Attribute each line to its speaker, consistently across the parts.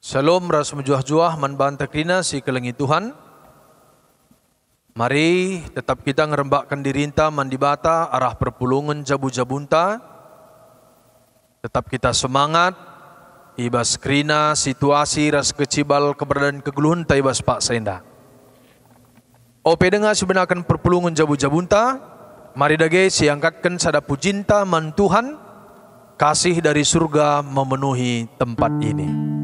Speaker 1: Shalom ras menjuah-juah man banta krina si kelengi Tuhan. Mari tetap kita ngerembakkan dirinta man dibata arah perpulungan jabu-jabunta. Tetap kita semangat ibas krina situasi ras kecibal keberadaan kegeluhun ta ibas Pak Senda. Ope dengar sebenarkan perpulungan jabu-jabunta. Mari dage siangkatkan sada pujinta man Tuhan. Kasih dari surga memenuhi tempat ini.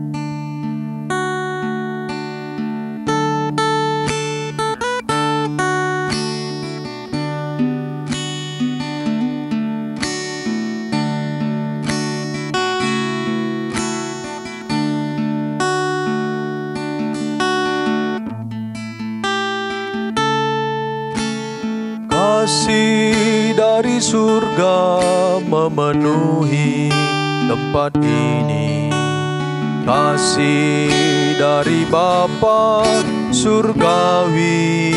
Speaker 1: Kasih dari surga memenuhi tempat ini. Kasih dari Bapa surgawi.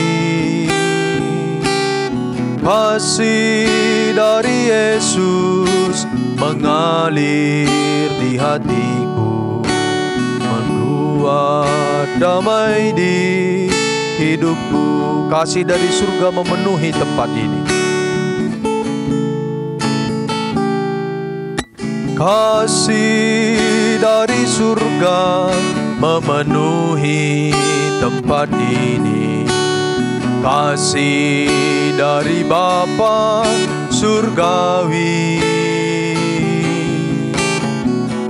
Speaker 1: Kasih dari Yesus mengalir di hatiku, membuat damai di hidupku. Kasih dari surga memenuhi tempat ini. Kasih dari surga memenuhi tempat ini. Kasih dari Bapa surgawi.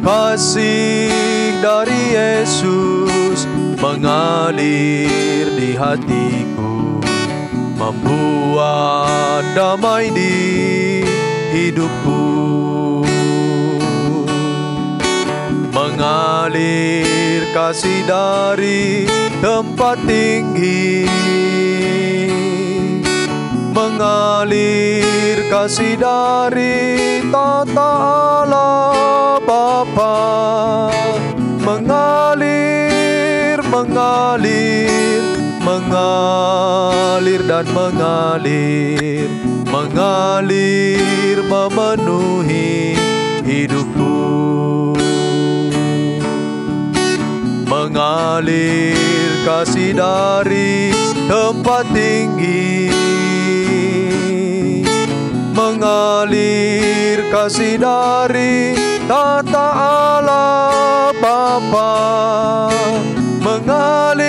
Speaker 1: Kasih dari Yesus mengalir di hatiku, membuat damai di hidupku. Mengalir kasih dari tempat tinggi. Mengalir kasih dari tata Allah Bapa. Mengalir dan mengalir, mengalir memenuhi hidupku. Mengalir kasih dari tempat tinggi. Mengalir kasih dari tata Allah Bapa. Mengalir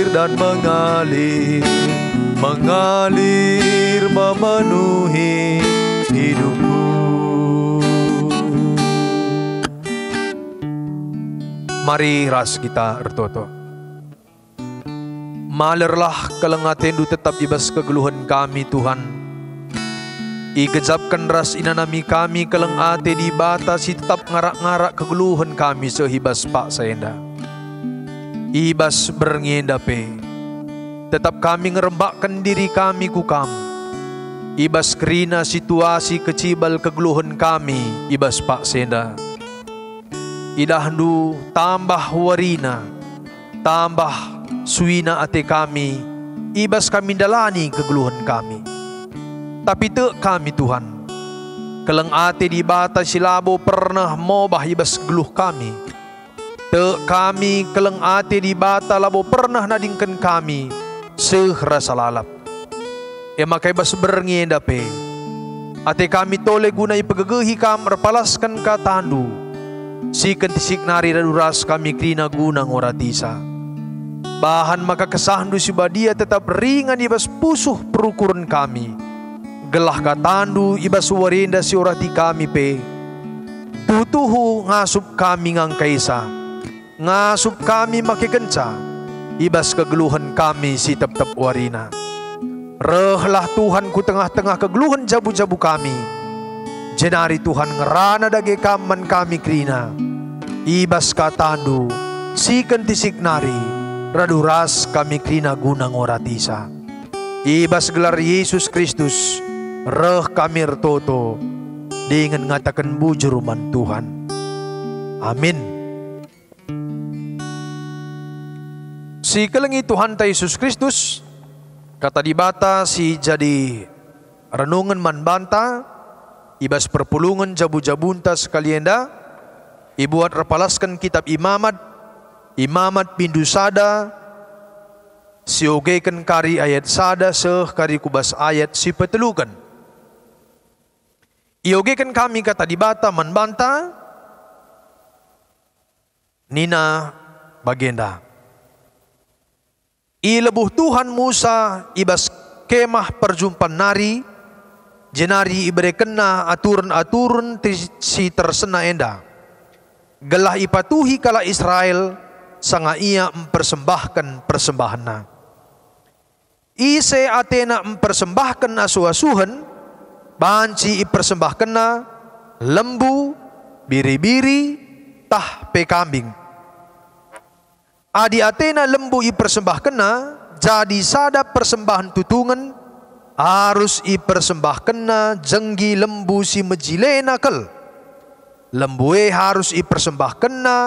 Speaker 1: dan mengalir, mengalir memenuhi hidupku. Mari ras kita ertoto. Malerlah kelengatendu tetap ibas kegeluhan kami Tuhan. Igejapkan ras inanami kami keleng ate di batasi tetap ngarak-ngarak kegeluhan kami sehibas Pak Saenda. Ibas berngendape. Tetap kami ngerembakkan diri kami ku kam. Ibas kerina situasi kecibal kegeluhan kami ibas Pak Saenda. Idahdu tambah warina, tambah suina ate kami, ibas kami dalani kegeluhan kami. Tapi te kami Tuhan, keleng ate di bata silabo pernah mobah ibas geluh kami. Te kami keleng ate di bata labo pernah nadingkan kami sehrasa lalap. Makai bas berngendape. Ate kami tole gunai pegegehi kam erpalaskan ka tandu. Siken tisik nari raduras kami krina gunang oratisa. Bahan maka kesahandu sibadia tetap ringan ibas pusuh perukuran kami. Gelah katandu ibas warinda si orati kami pe. Tutuhu ngasup kami ngang kaisa. Ngasup kami makikenca. Ibas kegeluhan kami si tep-tep warina. Rehlah Tuhan ku tengah-tengah kegeluhan jabu-jabu kami. Jenari Tuhan ngerana dage kaman kami krina. Ibas katandu siken tisik nari raduras kami krina gunang oratisa. Ibas gelar Yesus Kristus reh kami ertoto dengan ngatakan bujur man Tuhan. Amin. Si kelengi Tuhan ta Yesus Kristus kata dibata si jadi renungan man banta ibas perpulungan jabu-jabunta sekalienda, ibuat repalaskan kitab imamat, imamat pindu sada, siogekan kari ayat sada seh kari kubas ayat si petelukan. Iogekan kami kata dibata menbanta, nina bagenda. Ilebuh Tuhan Musa ibas kemah perjumpaan nari, jenari ibere kena aturan-aturan si tersena enda. Gelah ipatuhi kala Israel, sanga ia mempersembahkan persembahanna. Ise atena mempersembahkan asuh-asuhan, banci ipersembahkanna lembu, biri-biri, tah pe kambing. Adi atena lembu ipersembahkanna, jadi sada persembahan tutungan, harus ipersembahkanna jenggi lembu si mejilena kel. Lembue harus ipersembahkanna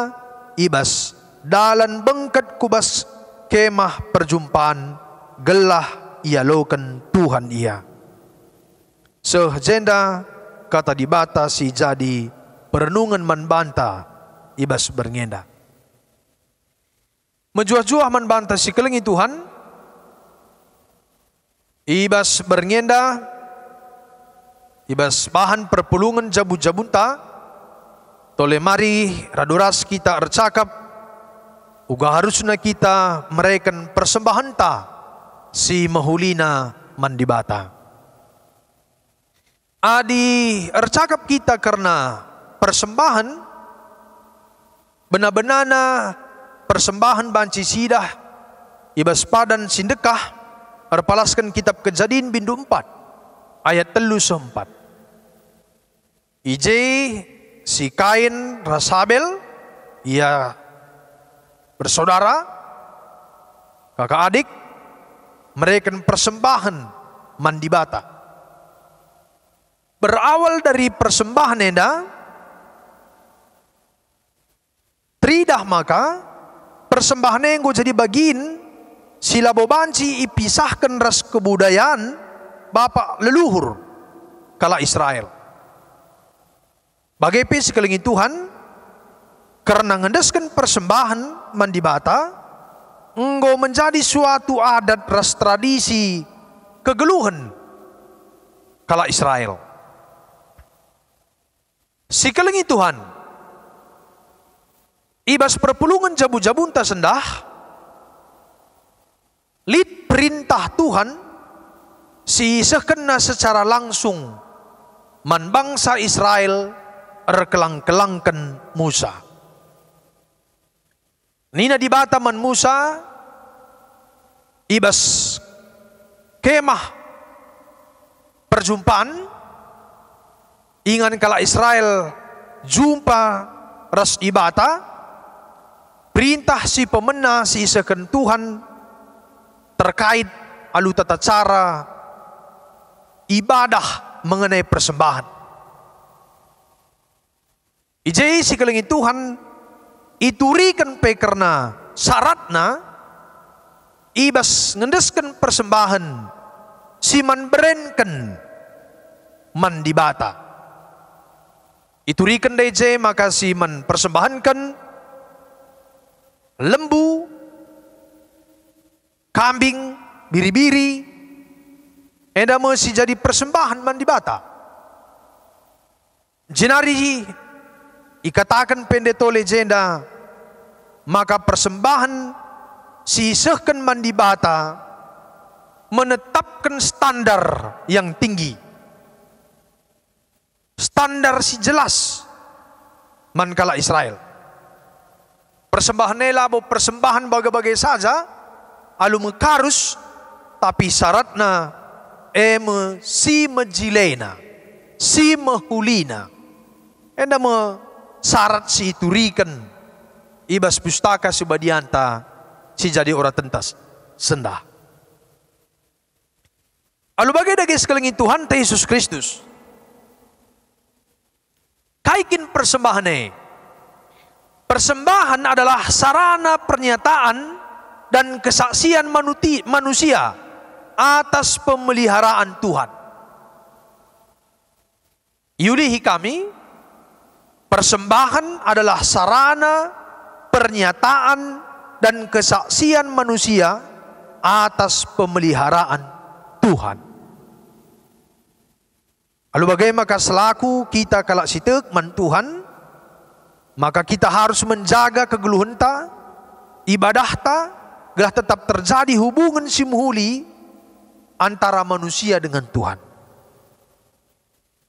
Speaker 1: ibas dalan bengket kubas kemah perjumpaan, gelah ialokan Tuhan ia. Sehjenda kata dibata si jadi perenungan manbanta ibas berngenda. Menjuah-juah manbanta si kelengi Tuhan, ibas berngenda, ibas bahan perpulungan jabu-jabunta, tole mari raduras kita ercakap, uga harusna kita mereken persembahan ta si mahulina mandibata. Adi ercakap kita karena persembahan, benar-benarna persembahan banci sidah, ibas padan sindekah, erpalaskan kitab Kejadian bindu 4 ayat 3-4. Ije si Kain Rasabel, ia bersaudara, kakak adik, mereka persembahan mandibata. Berawal dari persembahan enda, tridah maka persembahan yang jadi bagian sila bobanci ipisahkan ras kebudayaan bapak leluhur kala Israel. Bagaimana sekeliling Tuhan, karena ngendeskan persembahan mandibata, enggo menjadi suatu adat ras tradisi kegeluhan kala Israel. Sikelengi Tuhan, ibas perpulungan jabu-jabunta sendah, lid perintah Tuhan, si sekena secara langsung man bangsa Israel erkelang-kelangkan Musa. Nina dibata man Musa, ibas kemah perjumpaan, ingan kala Israel jumpa ras ibata, perintah si pemena si seken Tuhan terkait alu tata cara ibadah mengenai persembahan. Ijai si kelengi Tuhan iturikan pe karena syaratna ibas ngendeskan persembahan si man berenken man dibata. Iturikan DJ maka si man persembahankan lembu, kambing, biri-biri, enda mesti jadi persembahan mandibata. Jenari ikatakan pendeto legenda, maka persembahan si sehken mandibata menetapkan standar yang tinggi. Standar si jelas mankala Israel. Persembahan nela bo persembahan bagai-bagai saja alu mekarus, tapi syaratna si mejilena, si mehulina. Enda me syarat si iturikan ibas pustaka subadianta si jadi orang tentas sendah. Alu bagai dagi sekeliling Tuhan Yesus Kristus. Kaikin persembahan persembahan adalah sarana pernyataan dan kesaksian manusia atas pemeliharaan Tuhan. Yulihi kami, persembahan adalah sarana, pernyataan, dan kesaksian manusia atas pemeliharaan Tuhan. Lalu bagaimana selaku kita kalak sitek man Tuhan, maka kita harus menjaga kegeluhan ta, ibadah ta, gelah tetap terjadi hubungan simuhuli antara manusia dengan Tuhan.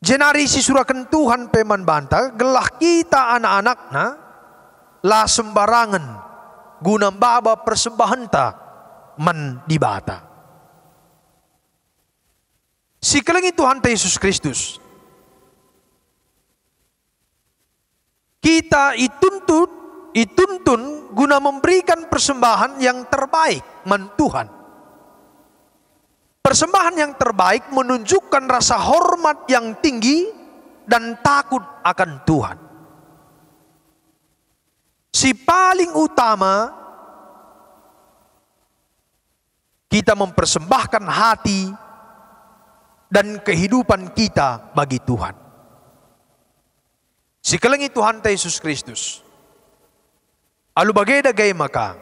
Speaker 1: Jenari si surakan Tuhan peman banta, gelah kita anak-anakna lah sembarangan guna baba persembahan ta man dibata. Si kelengi Tuhan Yesus Kristus, kita ituntun guna memberikan persembahan yang terbaik man Tuhan. Persembahan yang terbaik menunjukkan rasa hormat yang tinggi dan takut akan Tuhan. Si paling utama, kita mempersembahkan hati dan kehidupan kita bagi Tuhan. Si kelengi Tuhan Yesus Kristus, alu bagai maka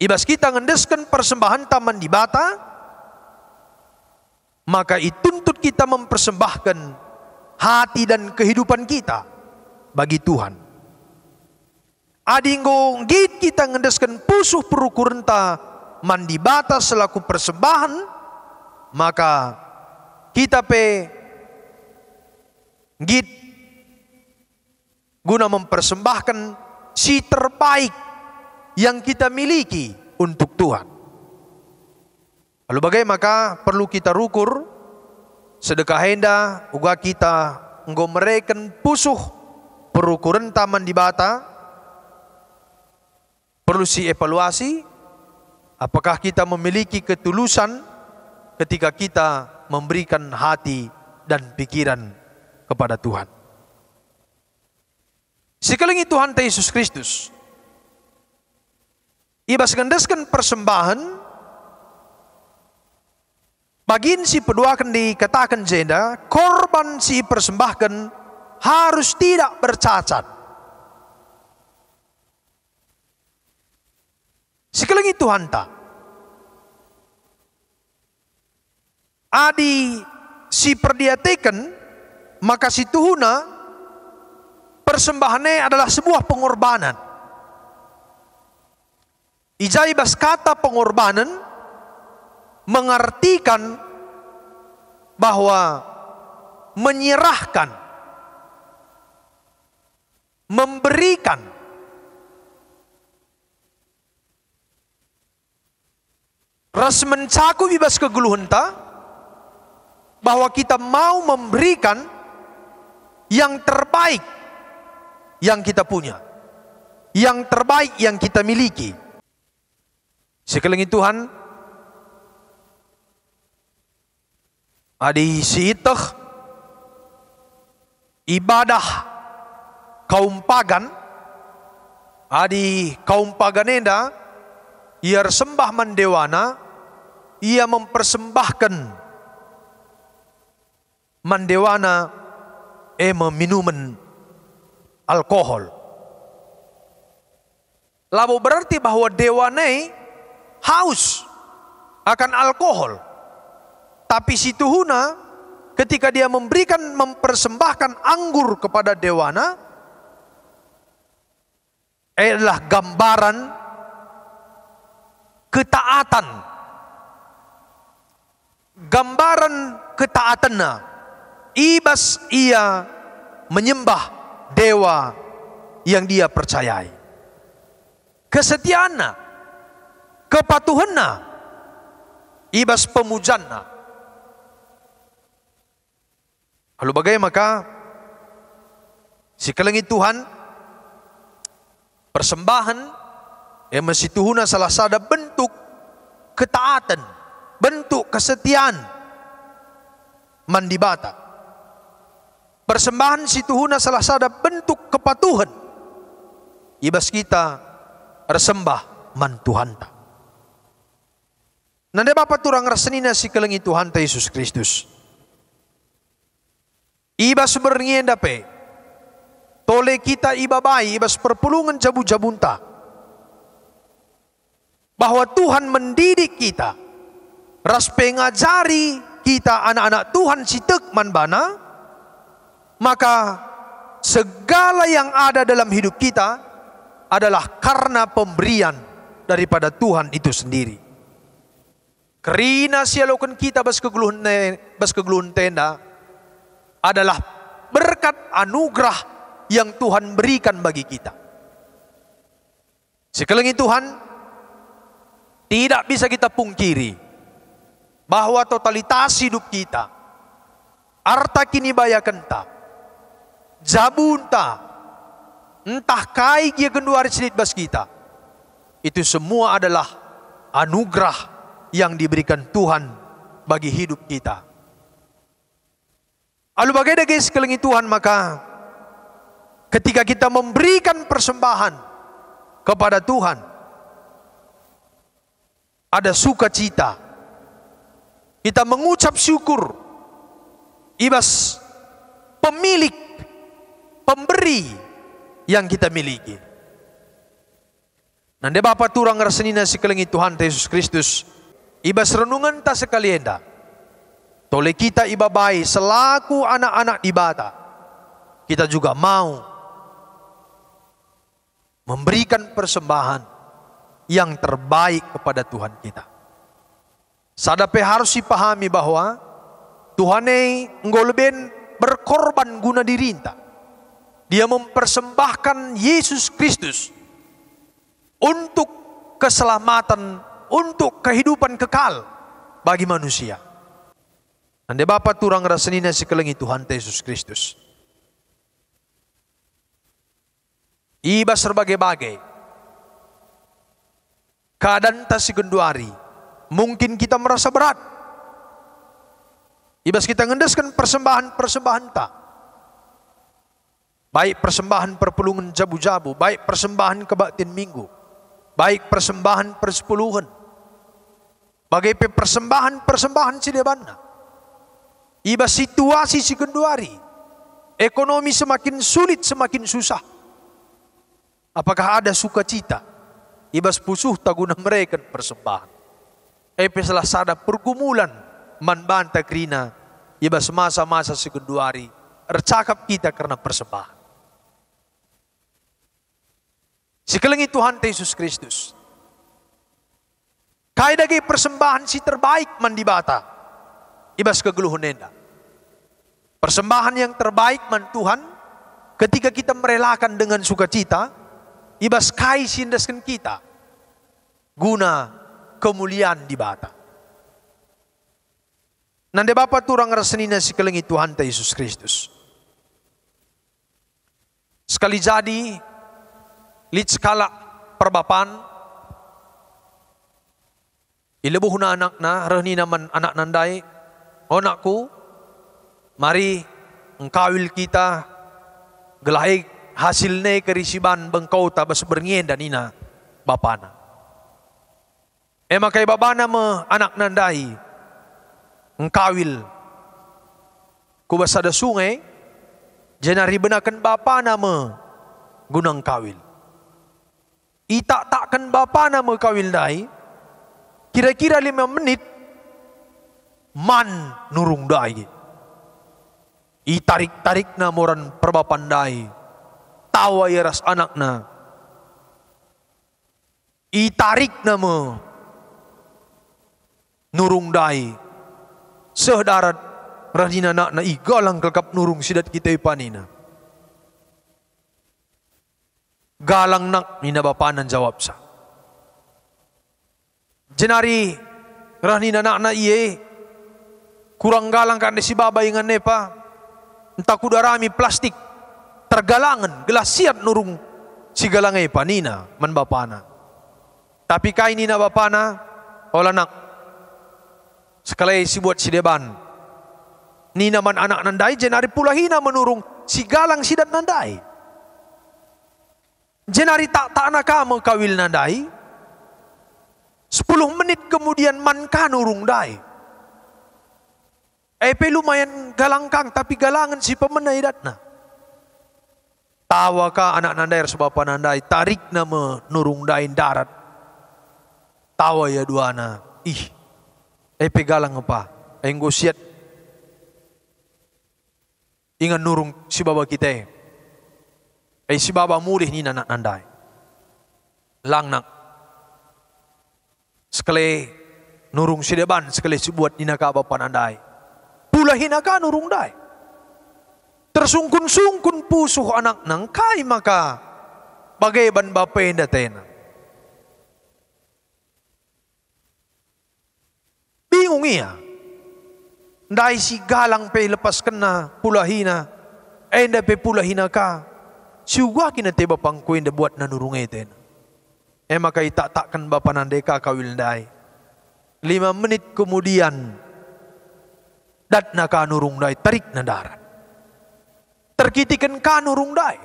Speaker 1: ibas kita ngendeskan persembahan taman di bata, maka ituntut kita mempersembahkan hati dan kehidupan kita bagi Tuhan. Adinggo git kita ngendeskan pusuh perukurenta mandi bata selaku persembahan, maka kita git guna mempersembahkan si terbaik yang kita miliki untuk Tuhan. Lalu bagaimana perlu kita rukur sedekah henda uga kita enggo mereken pusuh perukuran taman di bata. Perlu si evaluasi, apakah kita memiliki ketulusan ketika kita memberikan hati dan pikiran kepada Tuhan. Sekali Tuhan Yesus Kristus, ibas gendeskan persembahan, bagin si peduakan dikatakan jenda, korban si persembahkan harus tidak bercacat. Sekali Tuhan ta, adi si perdiatekan, maka si tuhuna persembahannya adalah sebuah pengorbanan. Ijaibas kata pengorbanan mengartikan bahwa menyerahkan, memberikan. Ras mencakup bebas kegeluhan ta, bahwa kita mau memberikan yang terbaik yang kita punya, yang terbaik yang kita miliki. Sekali Tuhan, adi siitah ibadah kaum pagan, adi kaum paganenda, ia sembah mandewana, ia mempersembahkan mandewana minuman alkohol. Lalu berarti bahwa dewane haus akan alkohol. Tapi si tuhuna ketika dia mempersembahkan anggur kepada dewana adalah gambaran ketaatan. Gambaran ketaatannya, ibas ia menyembah dewa yang dia percayai. Kesetiaannya, kepatuhannya, ibas pemujannya. Lalu bagaimana sekali Tuhan, persembahan yang masih tuhuna salah satu bentuk ketaatan, bentuk kesetiaan mandibata. Persembahan si tuhuna salah satu bentuk kepatuhan. Ibas kita resembah man Tuhanta. Nanda Bapak turang rasenina si kelengi Tuhan Yesus Kristus. Ibas berngen dape. Tole kita ibabai, ibas perpulungan jabu-jabunta. Bahwa Tuhan mendidik kita. Ras pengajari kita anak-anak Tuhan si tekman bana. Maka segala yang ada dalam hidup kita adalah karena pemberian daripada Tuhan itu sendiri. Kerina sialokan kita bas keguluhan tenda adalah berkat anugerah yang Tuhan berikan bagi kita. Sekali lagi Tuhan, tidak bisa kita pungkiri bahwa totalitas hidup kita, arta kini bayakenta, jabunta, entah kai dia genduari sedikit bas kita, itu semua adalah anugerah yang diberikan Tuhan bagi hidup kita. Lalu bagaimana guys sekali Tuhan, maka ketika kita memberikan persembahan kepada Tuhan, ada sukacita. Kita mengucap syukur. Ibas pemilik, pemberi yang kita miliki. Nande Bapa turang rasenina sekali Tuhan Yesus Kristus. Ibas renungan ta sekalian dah. Tole kita ibabai selaku anak-anak di bata. Kita juga mau memberikan persembahan yang terbaik kepada Tuhan kita. Sadape harus dipahami bahwa Tuhan nggolben berkorban guna dirinta. Dia mempersembahkan Yesus Kristus untuk keselamatan, untuk kehidupan kekal bagi manusia. Ande Bapa turang rasenina sekelengi Tuhan Yesus Kristus. Iba serbagai-bagai keadaan tasi genduari. Mungkin kita merasa berat. Ibas kita ngendeskan persembahan-persembahan tak. Baik persembahan perpulungan jabu-jabu, baik persembahan kebaktian minggu, baik persembahan persepuluhan, bagai persembahan-persembahan sidebana. Ibas situasi si genduari, ekonomi semakin sulit, semakin susah. Apakah ada sukacita? Ibas pusuh taguna mereka persembahan. Salah sada pergumulan manbanta krina ibas masa-masa segenduari ercakap kita karena persembahan. Sekelengi Tuhan Yesus Kristus. Kaya dagi persembahan si terbaik mandibata ibas kegeluhunenda. Persembahan yang terbaik man Tuhan ketika kita merelakan dengan sukacita ibas kai sindaskan kita guna kemuliaan di bata. Nande Bapa turang rasenina sekelengi Tuhan Yesus Kristus. Sekali jadi lit skala perbapan ilebuh na anak na rehni naman anak nandai onakku mari engkawil kita gelai hasilnya kerisiban bengkau tabas bernyen dan ina bapana. Makai babana me anak nandai engkawil kubas ada sungai jenari benakan bapana me gunang kawil. Itak takkan bapana me kawil dai kira-kira 5 menit man nurung dai. Itarik-tarik na moran perbapan dai tawa yeras anak na. Itarik na me nurung dai sehdarat radina nak na igalang kelkap nurung sidat kita ipanina. Galang nak nina bapanan jawab sa. Jenari radina nak na iye kurang galang kan si babay ngan nepa entah kudarami plastik tergalangan gelasiat nurung si galangay panina man bapana. Tapi kay nina bapana ola nak sekali si buat si deban. Ni naman anak nandai jenari pulahina menurung si galang sidat nandai. Jenari tak nakama kawil nandai. 10 menit kemudian man ka nurung dai. Pe lumayan galangkang tapi galangan si pemenai datna. Tawa ka anak nandai sebab panandai tarik na menurung dain darat. Tawa ya duana. Pe galang apa? Enggo siat ingan nurung si baba kita. Si baba mulih ni anak nandai. Lang nak. Sekali nurung si deban sekali si buat ni naka bapa nandai. Pula hinaka nurung dai. Tersungkun-sungkun pusuh anak nang kai maka bagaiban bapain datena. Bingung iya. Dai si galang pe lepas kena pulahina. Enda pe pulahina ka. Siugwa kina te bapang kuenda buat nanurung eten. Maka takkan bapa nandeka kawil dai. 5 menit kemudian datna ka nurung dai tarik na darat. Terkitikan ka nurung dai.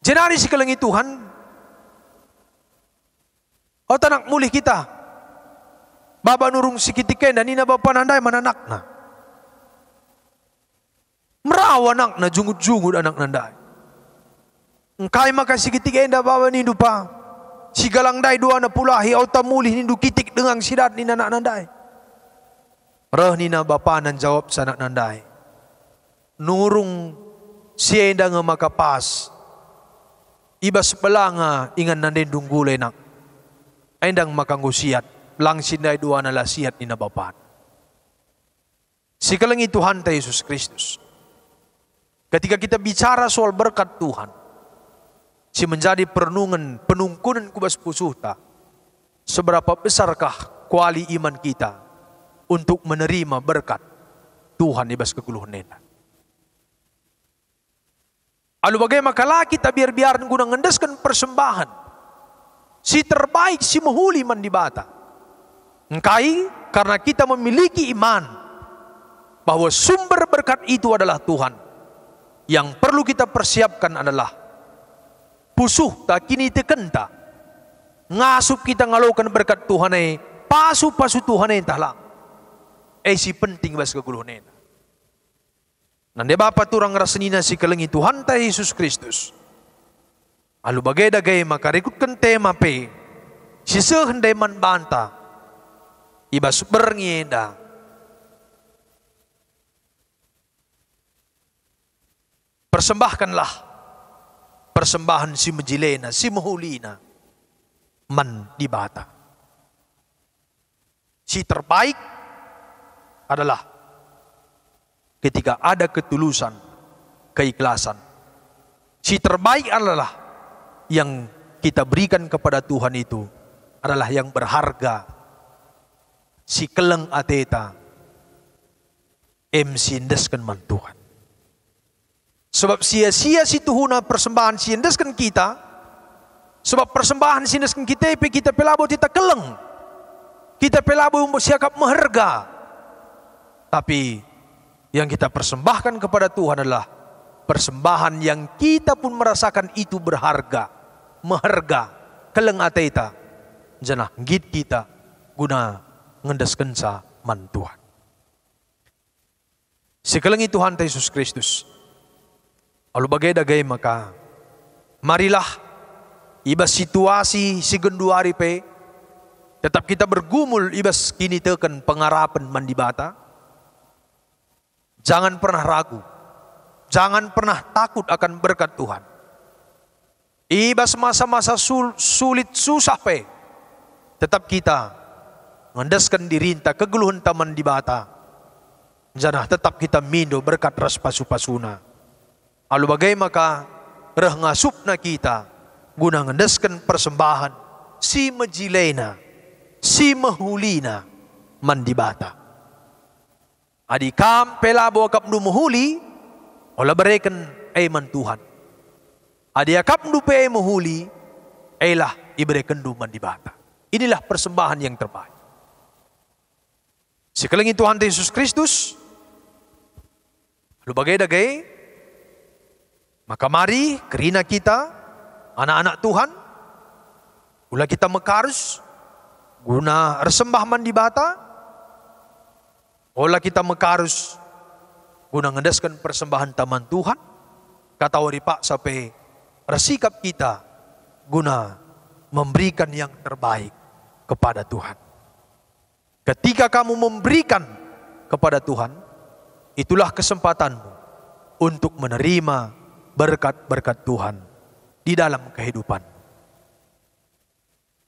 Speaker 1: Jenari si kelengi Tuhan. O tanak mulih kita. Baba nurung si kitiken dan ina bapa nandai mananak na. Merawa anak na jungut-jungut anak nandai. Engkai maka si kitiken da baba nindu pa. Si galang dai dua na pulahi o tamulih nindu kitik dengan sidat ni anak nandai. Reh nina bapa nan jawab sa anak nandai. Nurung sienda nga makapas. Ibas belanga ingan nandendung gulay nak. Endang makanggusiat. Lang sinday dua na lasiat ni nabapan. Si kalangi Tuhan ta Yesus Kristus. Ketika kita bicara soal berkat Tuhan. Si menjadi perenungan, penungkunan kubas pusuhta. Seberapa besarkah kuali iman kita untuk menerima berkat Tuhan ibas keguluhan nena. Alu bagaimana kala kita biar guna ngendeskan persembahan. Si terbaik, si mahuli man di bata. Engkai karena kita memiliki iman bahwa sumber berkat itu adalah Tuhan. Yang perlu kita persiapkan adalah pusuh tak kini tekenta. Ngasup kita ngalakukan berkat Tuhan pasu Tuhan entah lang. Si penting bas keguluhan. Nande bapa turang rasenina si kelengi Tuhan ta Yesus Kristus. Alu bagai dagay makarikutkan tema pe. Si sehendai man banta. Ibas berngeda. Persembahkanlah. Persembahan si mejilena, si mahulina. Man di bata. Si terbaik adalah ketika ada ketulusan, keikhlasan. Si terbaik adalah yang kita berikan kepada Tuhan itu adalah yang berharga. Si keleng ateta sindeskan man Tuhan. Sebab sia-sia si tuhuna persembahan sindeskan kita. Sebab persembahan sindeskan kita pelabo kita keleng. Kita pelabo siakap meharga. Tapi yang kita persembahkan kepada Tuhan adalah persembahan yang kita pun merasakan itu berharga, meharga, keleng ateta. Janah git kita guna ngendesken sa man Tuhan. Sikelengi Tuhan Yesus Kristus. Alu bagai dagay maka marilah ibas situasi si genduari pe tetap kita bergumul ibas kini teken pengarapan mandibata. Jangan pernah ragu. Jangan pernah takut akan berkat Tuhan. Ibas masa-masa sulit susah pe. Tetap kita ngendeskan dirinta kegeluhan taman di bata. Janah tetap kita mindo berkat ras pasu-pasuna. Alu bagai maka reh ngasup na kita guna ngendeskan persembahan si mejilena, si mahulina man di bata. Adi kam pelabo akap nu mahuli, ola bereken man Tuhan. Adi akap nu pe mahuli, lah ibereken du man di bata. Inilah persembahan yang terbaik. Sikelengi Tuhan Yesus Kristus, lu bagai dagay, maka mari kerina kita, anak-anak Tuhan, ulah kita mekarus, guna resembah man di bata, Olah kita mekarus guna ngedaskan persembahan taman Tuhan, kata wari Pak sampai bersikap kita guna memberikan yang terbaik kepada Tuhan. Ketika kamu memberikan kepada Tuhan, itulah kesempatanmu untuk menerima berkat-berkat Tuhan di dalam kehidupan.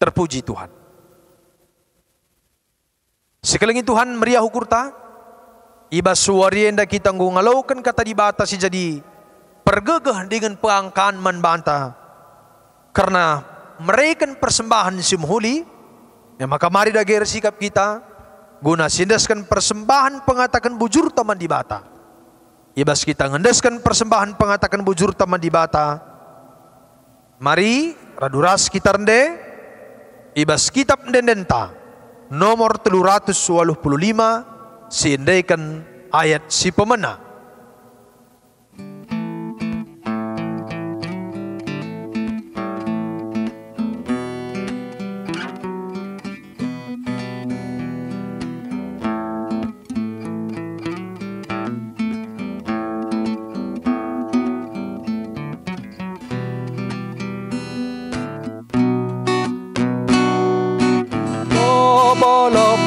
Speaker 1: Terpuji Tuhan. Sekali Tuhan meriah hukurta, ibas suarienda kita ngalaukan kata di batas jadi pergegah dengan pangkaan manbanta karena mereka persembahan simhuli, ya maka mari dagir sikap kita guna sindaskan persembahan pengatakan bujur taman di bata. Ibas kita ngendaskan persembahan pengatakan bujur taman di bata. Mari raduras kita rende ibas kitab ndendenta nomor 385 siindaikan ayat si pemena.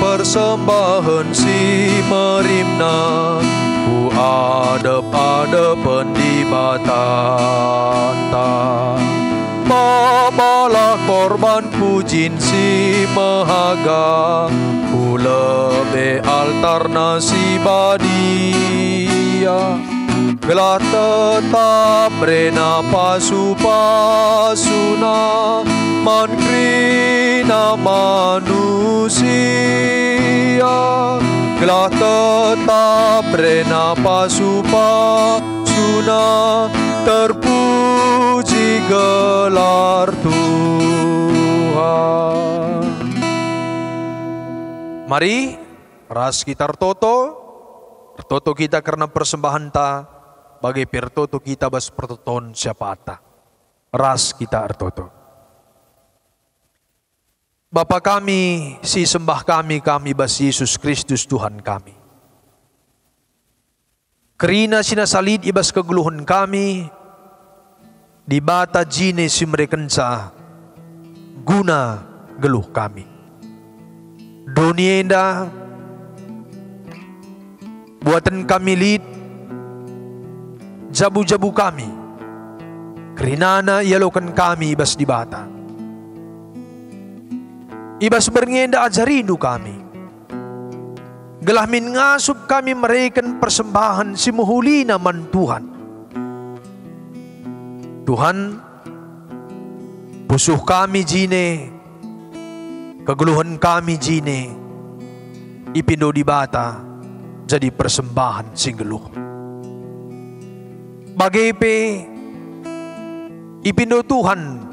Speaker 1: Persembahan si merimna ku adep-adepen di batanta. Babalah korban pujin si mahaga ku lebe alternasi badia. Gelah tetap rena pasu-pasuna mankrina manusia. Gelah tetap rena pasu-pasuna terpuji gelar Tuhan. Mari ras kita tertoto kita karena persembahan ta bagi pertoto kita bas pertoton siapa ata. Ras kita artoto. Bapa kami, si sembah kami bas Yesus Kristus Tuhan kami. Kerina sinasalid ibas keguluhan kami, di bata jine si merekensa, guna geluh kami. Donienda, buatan kami lid, jabu-jabu kami, kerinana ialokan kami ibas di bata. Ibas berngenda ajarindu kami. Gelah min ngasup kami mereken persembahan si muhuli naman Tuhan. Tuhan, pusuh kami jine, keguluhan kami jine, ipindo di bata, jadi persembahan sing geluh. Bagaipe ipindo Tuhan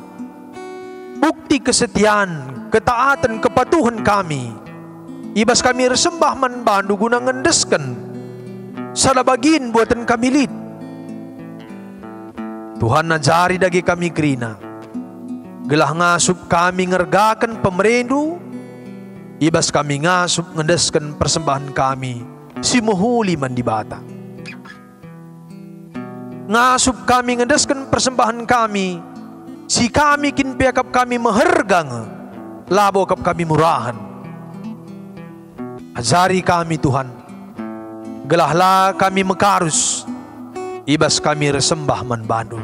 Speaker 1: bukti kesetiaan, ketaatan, kepatuhan kami. Ibas kami resembah manbandu guna ngendeskan salah bagin buatan kami lid. Tuhan najari dagi kami krina. Gelah ngasup kami ngergakan pemerendu. Ibas kami ngasup ngendeskan persembahan kami si muhuli man di bata. Ngasup kami ngendeskan persembahan kami si kami kin piakap kami mehergang labo kap kami murahan. Ajari kami Tuhan, gelahlah kami mekarus, ibas kami resembah manbandu.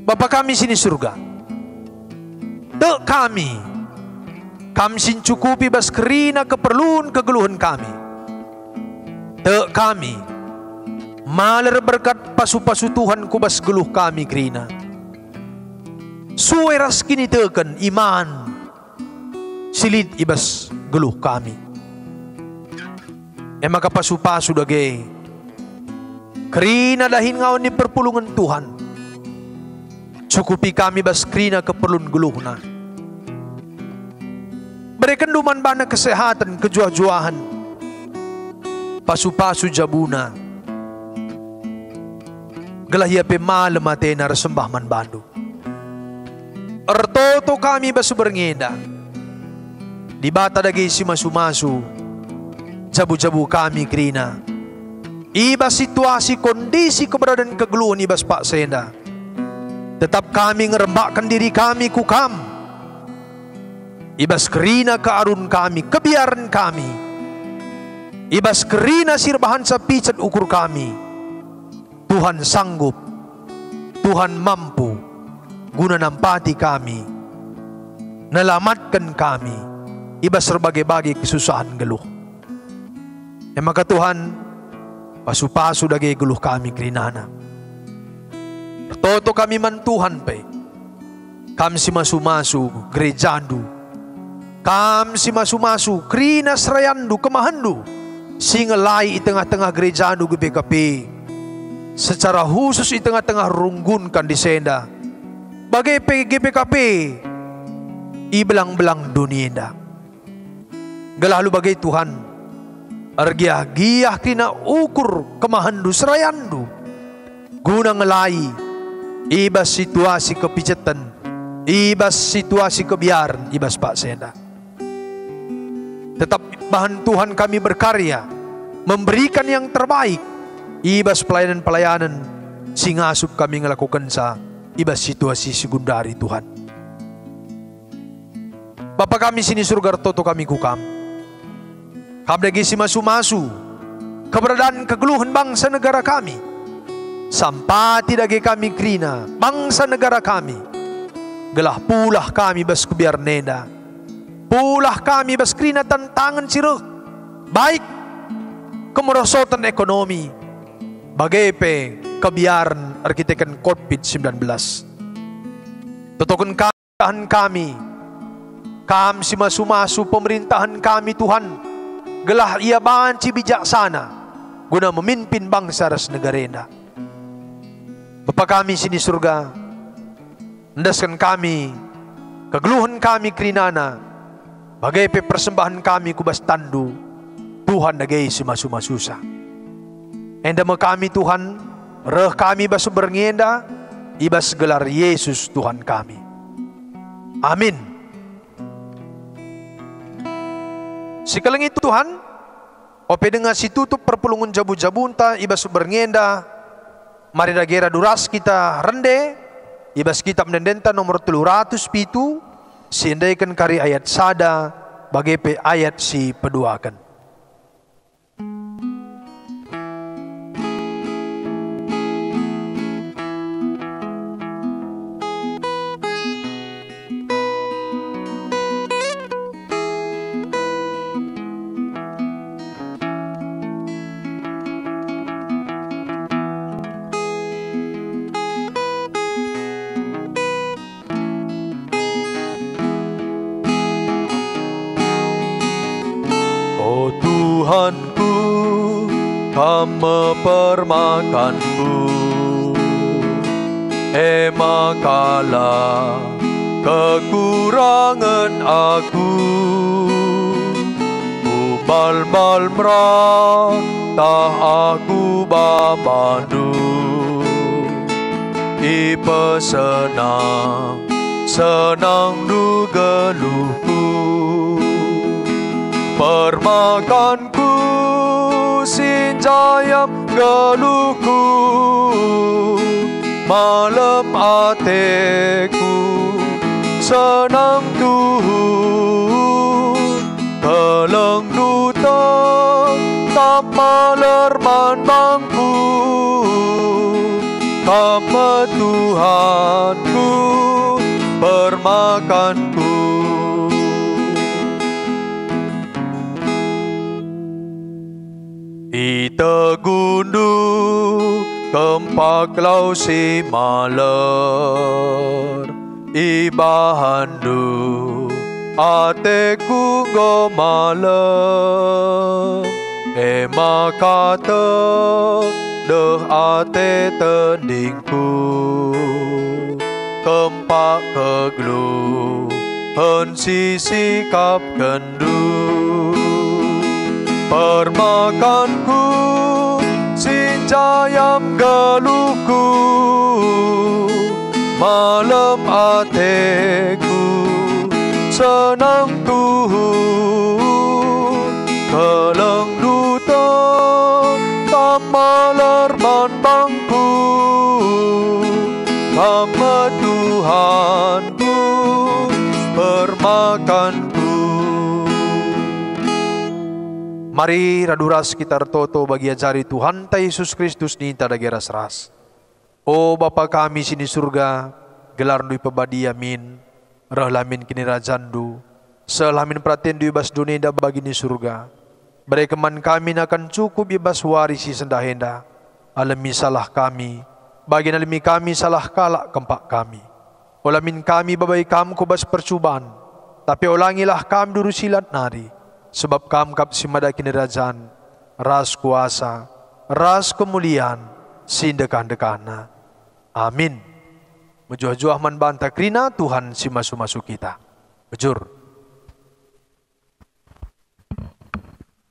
Speaker 1: Bapa kami sini surga, dek kami sin cukupi bas kerina keperluan kegeluhan kami. Dek kami maler berkat pasu-pasu Tuhan kubas geluh kami kerina. Suwe ras kini teken iman silid ibas geluh kami. Maka pasu-pasu dage kerina dahin ngawan ni perpulungan Tuhan. Cukupi kami bas kerina keperluan geluhna. Berikan duman bana kesehatan, kejuah-juahan, pasu-pasu jabuna. Gelah ia pemalem atena resembah man bandu. Ertoto kami basu berngeda. Di bata dagi si masu-masu jabu-jabu kami kerina ibas situasi kondisi keberadaan kegeluhan ibas Pak Senda. Tetap kami ngerembakkan diri kami ku kam. Ibas kerina kearun kami, kebiaran kami. Ibas kerina sirbahan sapicat ukur kami. Tuhan sanggup, Tuhan mampu guna nampati kami, nelamatkan kami ibas berbagai-bagai kesusahan geluh. Maka Tuhan pasu-pasu dagay geluh kami kerinana. Toto kami man Tuhan pe. Kam si masu-masu gerejandu. Kam si masu-masu kerina serayandu kemahandu. Singelai di tengah-tengah gerejandu GBKP. Secara khusus di tengah-tengah runggunkan di Senda. Bagai GBKP. Ibelang-belang dunia. Gelalu bagai Tuhan. Argiah-giah kina ukur kemahandu serayandu. Guna ngelai. Ibas situasi kepicatan. Ibas situasi kebiaran. Ibas Pak Senda. Tetap bahan Tuhan kami berkarya. Memberikan yang terbaik. Ibas pelayanan-pelayanan singasup kami ngelakukan sa ibas situasi sekundari Tuhan. Bapa kami sini surga toto kami kukam. Kami lagi si masu-masu keberadaan kegeluhan bangsa negara kami. Sampati dagi kami krina bangsa negara kami. Gelah pulah kami bas kebiar nenda. Pulah kami bas krina tantangan siruk. Baik kemerosotan ekonomi. Bagai kebiaran arkitekan COVID-19. Tutupkan kami. Kam si masu-masu pemerintahan kami Tuhan. Gelah ia banci bijaksana. Guna memimpin bangsa ras negarena. Bapa kami sini surga. Endaskan kami. Kegeluhan kami kerinana. Bagai persembahan kami kubas tandu. Tuhan nagai si masu-masusa. Endama kami Tuhan, reh kami basu berngenda, ibas gelar Yesus Tuhan kami. Amin. Sikalang itu Tuhan, ope dengan si tutup perpulungan jabu-jabunta, ibas berngenda, mari dagera duras kita rende, ibas kitab mendenta nomor 307, siendaikan kari ayat sada, bagai ayat si peduakan.
Speaker 2: Tuhanku, kami permakanmu. Makalah kekurangan aku. Ubal-bal merantah aku bamandu. Ipe senang, senang du geluhku. Permakanku sinjayam geluhku. Malam ateku senang Tuhan. Keleng duta tak malerman bangku. Kama Tuhanku permakanku. Ita gundu kempak lau si maler. Ibahandu ateku go maler. Kata deh ate tendingku. Kempak keglu hensi sikap kendu. Permakanku sinjayam geluhku. Malam ateku senang Tuhan. Keleng firman bangku, Nama Tuhanku, permakanku.
Speaker 1: Mari raduras kita toto bagi ajari Tuhan ta Yesus Kristus ni tadagi ras-ras. O Bapa kami sini surga, gelar dui pebadi amin, rahlamin kini rajandu, selamin praten dui bas dunia bagi ni surga. Berekeman kami akan cukup bebas warisi sendahenda, alami salah kami, bagi alami kami salah kalak kempak kami. Olamin kami babai kam kubas percubaan, tapi ulangilah kam duru silat nari, sebab kam kap simada kini rajan, ras kuasa, ras kemuliaan, sindekan-dekana. Amin. Mejuah-juah man banta krina Tuhan si masu-masu kita. Bejur.